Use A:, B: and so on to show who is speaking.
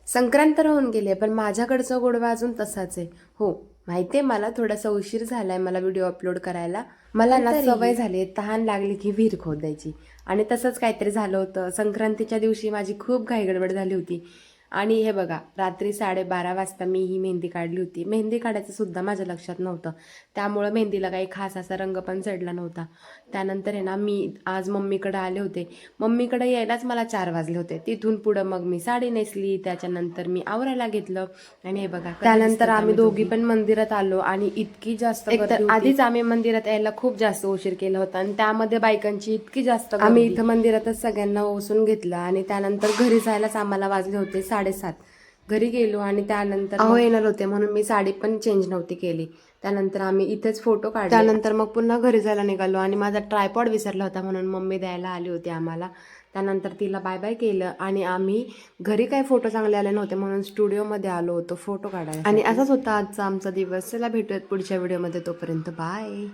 A: संक्रांत राहून गेली आहे, पण माझ्याकडचा गोडवा अजून तसाच आहे. हो, माहिती आहे मला थोडासा उशीर झालाय मला व्हिडिओ अपलोड करायला. मला ना सवय झाली आहे तहान लागली की विहीर खोदायची. आणि तसंच काहीतरी झालं होतं. संक्रांतीच्या दिवशी माझी खूप घाई गडबड झाली होती. आणि हे बघा, रात्री 12:30 वाजता मी ही मेहंदी काढली होती. मेहंदी काढायचं सुद्धा माझ्या लक्षात नव्हतं. त्यामुळं मेहंदीला काही खास असा रंग पण चढला नव्हता. त्यानंतर आहे ना, मी आज मम्मीकडे आले होते. मम्मीकडे यायलाच मला 4 वाजले होते. तिथून पुढं मग मी साडी नेसली. त्याच्यानंतर मी आवरायला घेतलं. आणि हे बघा, त्यानंतर आम्ही दोघी पण मंदिरात आलो. आणि इतकी जास्त गर्दी होती. आधीच आम्ही मंदिरात यायला खूप जास्त उशीर केला होता आणि त्यामध्ये बायकांची इतकी जास्त गर्दी. आम्ही इथं मंदिरातच सगळ्यांना ओसून घेतलं. आणि त्यानंतर घरी जायलाच आम्हाला वाजले होते 7:30. घरी गेलो आणि त्यानंतर येणार होते म्हणून मी साडी पण चेंज नव्हती केली. त्यानंतर आम्ही इथेच फोटो काढले. त्यानंतर मग पुन्हा घरी जायला निघालो. आणि माझा ट्रायपॉड विसरला होता म्हणून मम्मी द्यायला आली होती आम्हाला. त्यानंतर तिला बाय बाय केलं. आणि आम्ही घरी काही फोटो चांगले आले नव्हते म्हणून स्टुडिओमध्ये आलो होतो फोटो काढायला. आणि असाच होता आजचा आमचा दिवस. चला भेटूयात पुढच्या व्हिडिओमध्ये, तोपर्यंत बाय.